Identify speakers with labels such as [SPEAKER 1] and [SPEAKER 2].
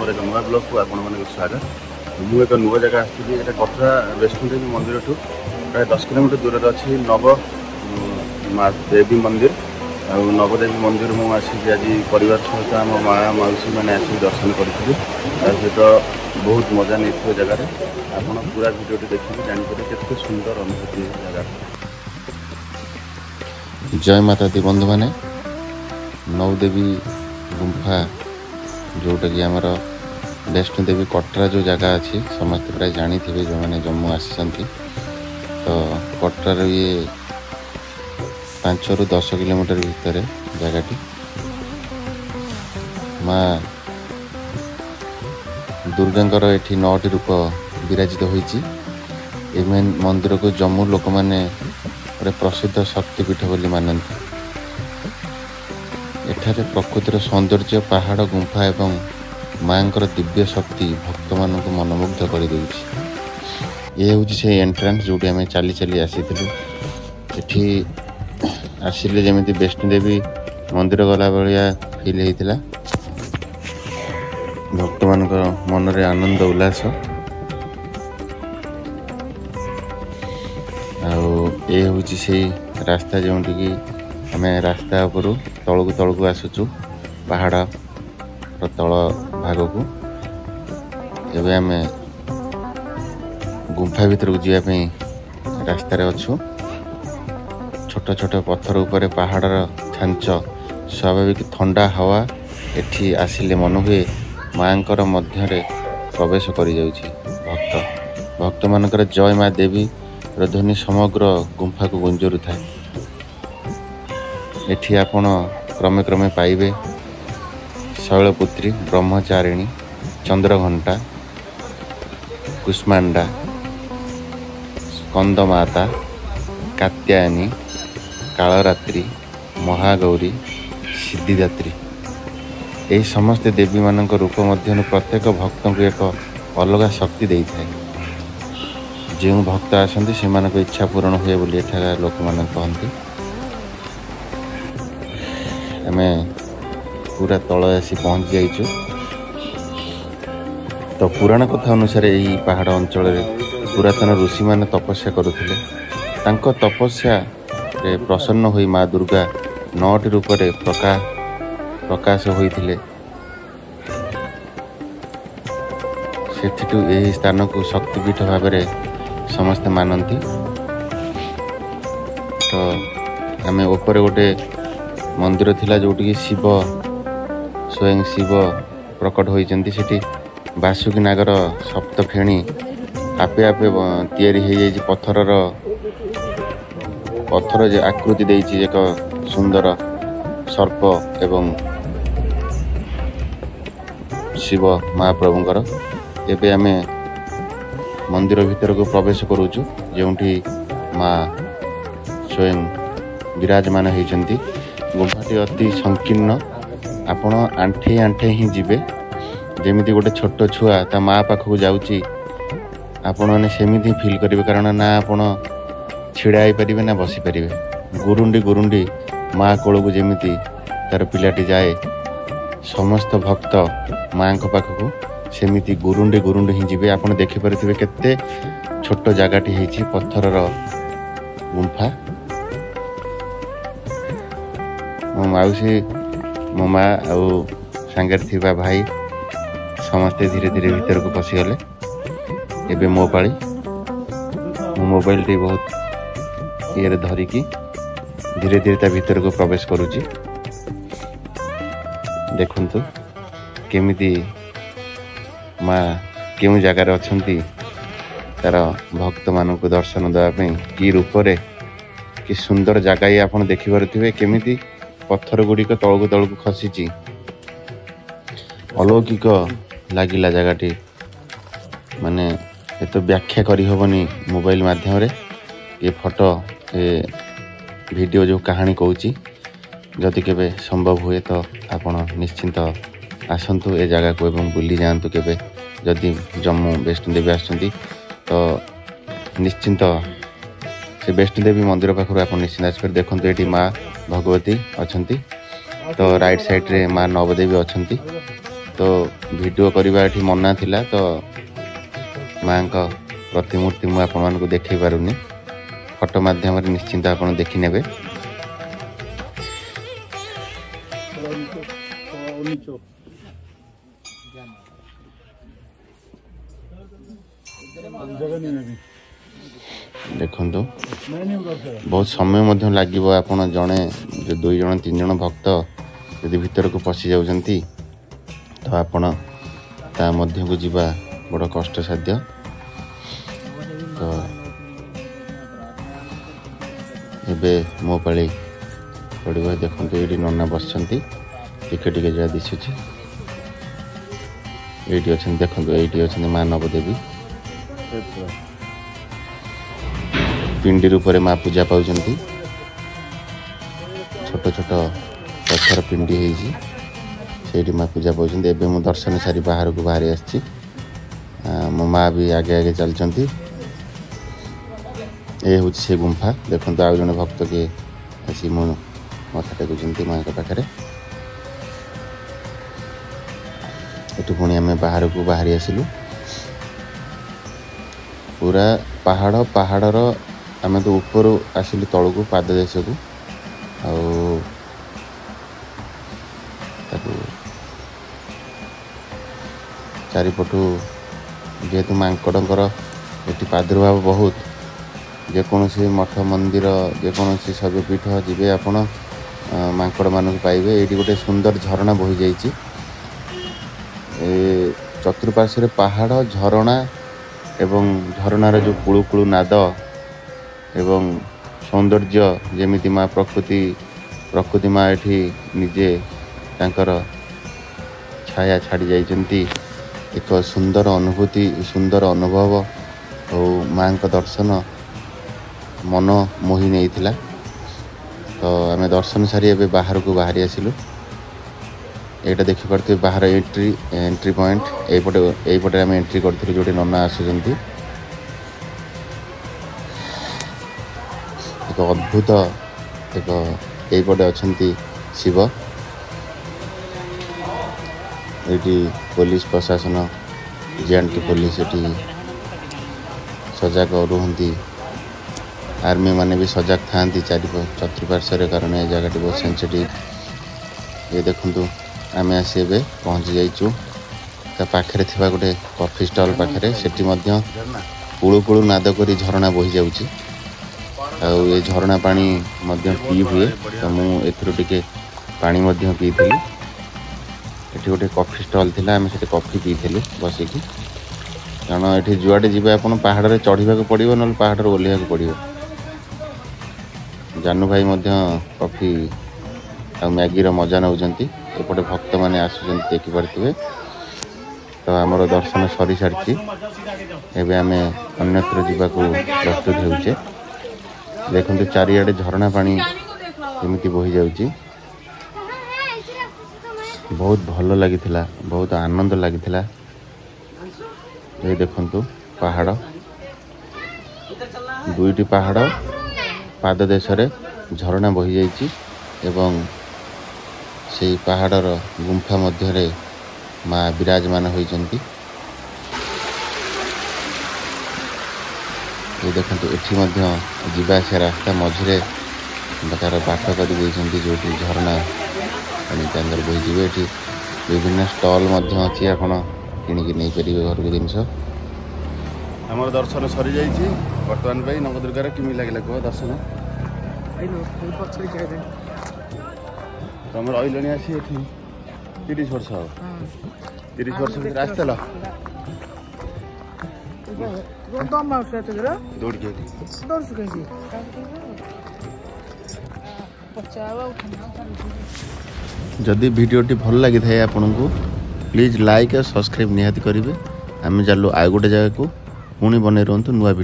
[SPEAKER 1] मोर एक नुआ ब्लॉग को आपण मानक स्वागत। मु एक नुआ जगह आसी एटा कटरा वैष्णो देवी मंदिर ठू प्राय 10 किलोमीटर दूर अच्छी नव देवी मंदिर आ नवदेवी मंदिर मु आसी आज परिवार सहित आम माँ मौसी मैंने आसिक दर्शन करी सहित बहुत मजा नहीं जगार आप पूरा भिडियो देखिए जापर केते सुंदर अनुभूति जगह।
[SPEAKER 2] जय माता दी बंधु मैंने नवदेवी गुंफा जोटा कि आमर वैष्णो देवी कटरा जो जगह अच्छी समस्त प्राय जानी थे जो मैंने जम्मू आसी तो कटरार ये 5 ରୁ 10 किलोमीटर भितर जगह माँ दुर्गांकर एठी 9टी रूप विराजित होइछि। मंदिर को जम्मू लोक मैंने प्रसिद्ध शक्तिपीठ बोली मानती। एठारे प्रकृतिर सौंदर्य पहाड़ गुंफा एवं माँकर दिव्य शक्ति भक्त मान को मनमुग्ध कर ये हूँ से एंट्रांस जो आम चली चली आसी आसिले जमी वैष्णो देवी मंदिर गला भाया फिल होता भक्त मान मनरे आनंद उल्लास ये हूँ से रास्ता जो आम रास्ता उपरू तलू आसुचु पहाड़ तल भाग को एवं आम गुंफा भीतर को जावाई रास्तार अच्छु। छोट छोट पत्थर उपर पहाड़र छांच स्वाभाविक ठंडा हवा एठी आसिले मन हुए माँकर मध्य प्रवेश कर भक्त मानकर जय माँ देवी ध्वनि समग्र गुंफा को गुंजरु थाए। एठी आपण क्रमे क्रमे पाइबे शैलपुत्री ब्रह्मचारिणी चंद्रघंटा कुष्मांडा स्कंदमाता कात्यायनी कालरात्रि महागौरी सिद्धिदात्री यही समस्त देवी मान रूप मध्य प्रत्येक भक्त को एक अलग शक्ति दे था। जो भक्त आसती से इच्छा पूरण हुए बोली एठार लोक मान कहती। आम पूरा तल आसी पहुँच जाइचु। तो पुराण कथा अनुसार यही पहाड़ अंचल पुरातन ऋषि मैंने तपस्या करुले। तांको तपस्या रे प्रसन्न हुई माँ दुर्गा 9टी रूप प्रकाश होइथिले। यही स्थान को शक्तिपीठ भाव समस्ते मानती। तो आम ऊपर गोटे मंदिर थिला जोटी शिव स्वयं शिव प्रकट होइचंती। सेठी बासुकी नागर सप्त फेणी आपे आपे तैयारी हो जाइए पत्थर जे आकृति देइछि एक सुंदर सर्प एवं शिव महाप्रभुंकर। एबे आमे मंदिर भीतर को प्रवेश करूछु जोंठी माँ स्वयं विराजमान होइचंती। गुंफाटी अति संकीर्ण आपण आंठे आंठे ही जीवे जेमिति गोटे छोट छुआ ता माँ पाखक जाउची आपण माने सेमिति फील करिवे। कारण ना आपण छिड़ा आई परिवे ना बसी परिवे। गुरुंडी गुरुंडी माँ कोल को जेमिति तार पिलाटी जाए समस्त भक्त माँ को पाखक सेमिति गुरुंडी गुरुंडी ही जीवे। आपण देखि परथिबे केते छोट जगाटी हेछि पत्थरर गुंफा। मो माउसी मो माँ आउ सांगर थिबा भाई समस्ते धीरे धीरे भीतर को पशिगले। एबे मो पाली मो मोबाइल टी बहुत ये धरिकी धीरे धीरे ता भीतर को प्रवेश करुची। देखंतु केमिति माँ केउ जगार अछंती तार भक्त मान को दर्शन देवाई कि रूपरे कि सुंदर जगह ये आपन देखि पारुथिबे। केमिति पत्थर गुड़िक तलकू तलकू खसीची अलौकिक लागिला जगहटी माने ये तो व्याख्या करी होबनी मोबाइल माध्यम रे। ये फोटो ये वीडियो जो कहानी कहूची जदि केबे संभव हुए तो आपण निश्चिंत आसंतु ए जगह को एवं बुली जातु केबे जदि जम्मू वैष्णो देवी आसुंती तो निश्चिंत से वैष्णो देवी मंदिर पाखर आप निश्चिंत आसपर। देखो ये माँ भगवती अच्छा तो राइट साइड रे माँ नवदेवी अच्छा तो वीडियो करवा ये मना थिला तो माँ का प्रतिमूर्ति मुझे आपण मानक देखी पारुनी फोटो माध्यम निश्चिंत आप देखी ने देखु बहुत समय लगे आप जड़े जो 2 जन 3 जन भक्त यदि भीतर को पशि जाउछंती तो आपण ता मध्य को जीवा बड़ कष्ट साध्य। तो एबे मो पाली पड़ो देखो ये नना बसंती टिके टिके जहाँ दिशुची ये देखो ये माँ नवदेवी पिंडी रूप में माँ पूजा पाँच छोट छोट पत्थर पिंडी है माँ पूजा पाँच एवं मु दर्शन सारी बाहर को बाहरी आसी मो माँ भी आगे आगे चलती ये हूँ से गुंफा देखो आउ जन भक्त के आसी मो मथा टेकुंट माँ पाखे एटू पुणी आम बाहर को बाहरी आसिलु पूरा पहाड़ पहाड़र आम तो ऊपर आसिलु तल को पाद देश को चारिपटू जेहेतु मांकड़र ये प्रादुर्भाव बहुत जेकोसी मठ मंदिर जेकोसी शैवपीठ जीवे आपण मांकड़ मानक पाइबे ये गोटे सुंदर झरणा बही जाइए चतुर्पार्श्व पहाड़ झरणा एवं झरणार जो कुळु कुळु नाद एवं सौंदर्य जेमिति माँ प्रकृति माँ ये निजे तांकर छाया छाड़ी जाइछंती एक सुंदर अनुभूति सुंदर अनुभव और माँ का दर्शन मन मोहि नहीं थिला। तो आम दर्शन सारी एवं बाहर को बाहरी आसिलु एटा देखि पारते बाहर एंट्री पॉइंट एपटे आम एंट्री करथिलु जोटी नना आसुचंती एक अद्भुत एक एपटे अछंती शिव ये पुलिस प्रशासन जेएनटी पुलिस ये सजग रुहंती आर्मी माने भी सजग था चतुर्पार्श्व कारण ये जगह बहुत सेंसिटिव ये देखु आम आसी ए पहुँची जाइचु पाखे थी गोटे कॉफी स्टॉल पाखे से कुळु कुळु नाद करी झरणा बही जाउची ये झरणा पानी पी हुए तो मुझे पानी पी थी ये गोटे कॉफी स्टॉल थिला आम से कॉफी पीलु बसिकी कारण ये जुआडे जी आप पहाड़ में चढ़ा पड़ो ना पहाड़ ओह्लैया पड़ो जानू भाई कॉफी आ मैगीर मजा नौकरी एपटे भक्त मैंने आसुच्च देखिपे। तो आमर दर्शन सरी सारी एवं आम अन्यत्र जावाक प्रस्तुत होचे देखते चारिआडे झरणा पानी केमिति बही जाउची बहुत भल लगी बहुत आनंद लगी ये देखु पहाड़ दुईटी पहाड़ पाद देश झरणा बही जाइए एवं से पहाड़र गुंफा मध्य माँ विराजमान होइचंती ये देखो ये जीवासा रास्ता मझे तार बाट कर जो झरणा पानी बहीजी ये विभिन्न स्टॉल अच्छी आप किणिकी नहीं पारे घर को जिनस आमर दर्शन सरी जाइए बर्तमान पे नवदुर्गार किमी लगे कह दर्शन तुम रही आसी 30 वर्ष हम 30 वर्ष भर आसल दौड़ के जदि वीडियोटी भल लगी था आपन को प्लीज लाइक और सब्सक्राइब निहाती करेंगे आम चलू आउ गोटे जगह को पुणी बन रुँ नुआ वीडियो।